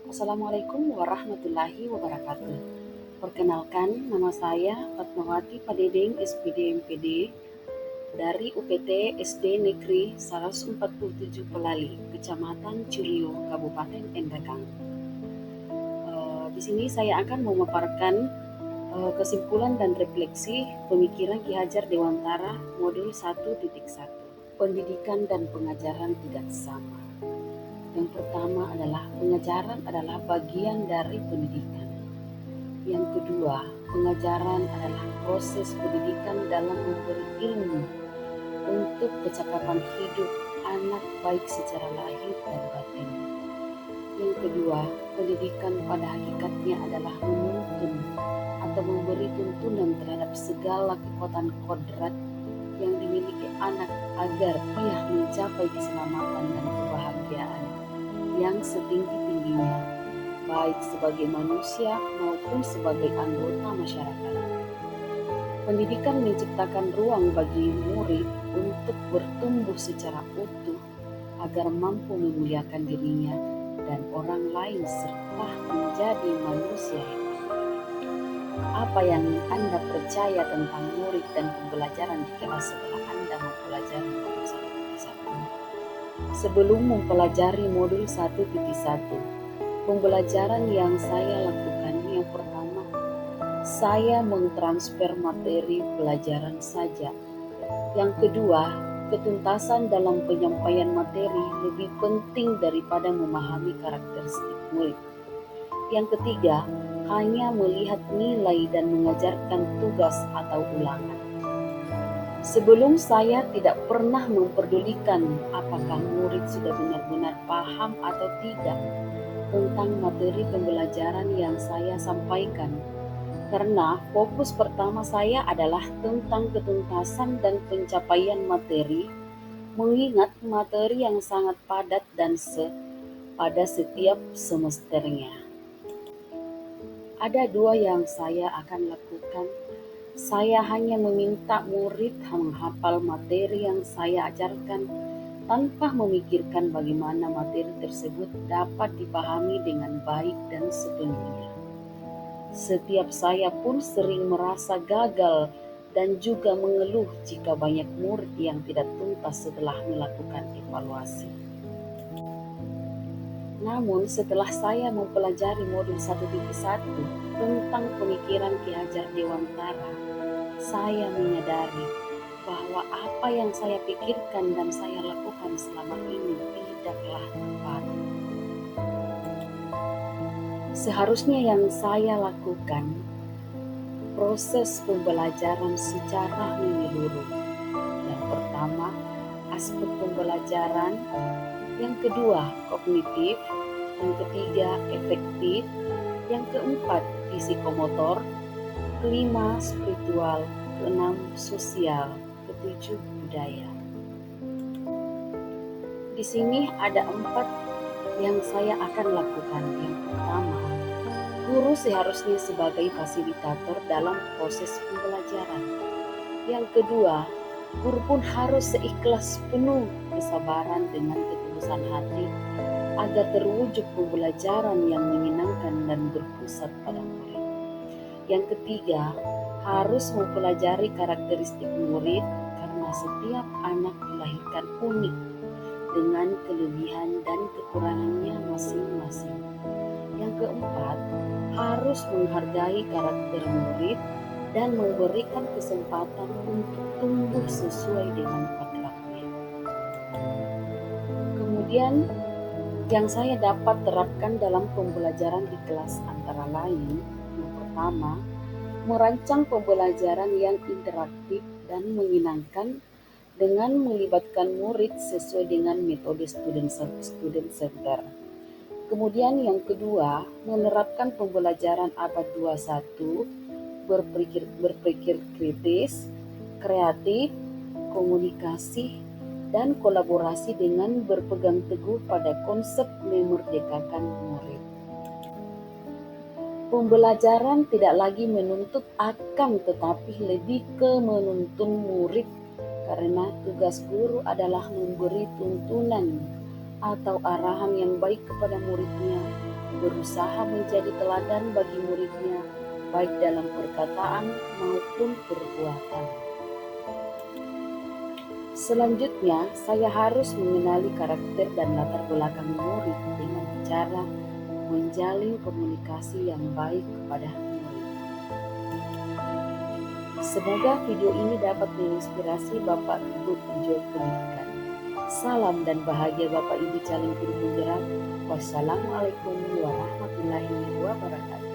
Assalamualaikum warahmatullahi wabarakatuh. Perkenalkan, nama saya Fatmawati Padedeng SPD MPD dari UPT SD Negeri 147 Pelali, Kecamatan Curio, Kabupaten Endagang. Di sini saya akan memaparkan kesimpulan dan refleksi pemikiran Ki Hajar Dewantara modul 1.1. Pendidikan dan pengajaran tidak sama. Yang pertama adalah pengajaran adalah bagian dari pendidikan. Yang kedua, pengajaran adalah proses pendidikan dalam memberi ilmu untuk kecakapan hidup anak baik secara lahir dan batin. Yang kedua, pendidikan pada hakikatnya adalah menuntun atau memberi tuntunan terhadap segala kekuatan kodrat yang dimiliki anak agar ia mencapai keselamatan dan kebahagiaan yang setinggi-tingginya, baik sebagai manusia maupun sebagai anggota masyarakat. Pendidikan menciptakan ruang bagi murid untuk bertumbuh secara utuh agar mampu memuliakan dirinya dan orang lain serta menjadi manusia hebat. Apa yang Anda percaya tentang murid dan pembelajaran di kelas setelah Anda mempelajari modul 1.1? Sebelum mempelajari modul 1.1, pembelajaran yang saya lakukan yang pertama, saya mentransfer materi pelajaran saja. Yang kedua, ketuntasan dalam penyampaian materi lebih penting daripada memahami karakteristik murid. Yang ketiga, hanya melihat nilai dan mengajarkan tugas atau ulangan. Sebelum saya tidak pernah memperdulikan apakah murid sudah benar-benar paham atau tidak tentang materi pembelajaran yang saya sampaikan. Karena fokus pertama saya adalah tentang ketuntasan dan pencapaian materi, mengingat materi yang sangat padat dan pada setiap semesternya. Ada dua yang saya akan lakukan. Saya hanya meminta murid menghafal materi yang saya ajarkan tanpa memikirkan bagaimana materi tersebut dapat dipahami dengan baik dan sepenuhnya. Setiap saya pun sering merasa gagal dan juga mengeluh jika banyak murid yang tidak tuntas setelah melakukan evaluasi. Namun setelah saya mempelajari modul 1.1 tentang pemikiran Ki Hajar Dewantara, saya menyadari bahwa apa yang saya pikirkan dan saya lakukan selama ini tidaklah tepat. Seharusnya yang saya lakukan proses pembelajaran secara menyeluruh. Yang pertama, aspek pembelajaran. Yang kedua, kognitif. Yang ketiga, efektif. Yang keempat, psikomotor. Kelima, spiritual. Keenam, sosial. Ketujuh, budaya. Di sini ada 4 yang saya akan lakukan. Yang pertama, guru seharusnya sebagai fasilitator dalam proses pembelajaran. Yang kedua, guru pun harus seikhlas penuh kesabaran dengan ketulusan hati agar terwujud pembelajaran yang menyenangkan dan berpusat pada murid. Yang ketiga, harus mempelajari karakteristik murid karena setiap anak dilahirkan unik dengan kelebihan dan kekurangannya masing-masing. Yang keempat, harus menghargai karakter murid dan memberikan kesempatan untuk tumbuh sesuai dengan kodratnya. Kemudian, yang saya dapat terapkan dalam pembelajaran di kelas antara lain, yang pertama, merancang pembelajaran yang interaktif dan menyenangkan dengan melibatkan murid sesuai dengan metode student center. Kemudian yang kedua, menerapkan pembelajaran abad 21, berpikir kritis, kreatif, komunikasi, dan kolaborasi dengan berpegang teguh pada konsep memerdekakan murid. Pembelajaran tidak lagi menuntut akan tetapi lebih ke menuntun murid karena tugas guru adalah memberi tuntunan atau arahan yang baik kepada muridnya berusaha menjadi teladan bagi muridnya, baik dalam perkataan maupun perbuatan. Selanjutnya, saya harus mengenali karakter dan latar belakang murid dengan cara menjalin komunikasi yang baik kepada murid. Semoga video ini dapat menginspirasi Bapak Ibu penjual pendidikan. Salam dan bahagia Bapak Ibu calon guru penggerak. Wassalamualaikum warahmatullahi wabarakatuh.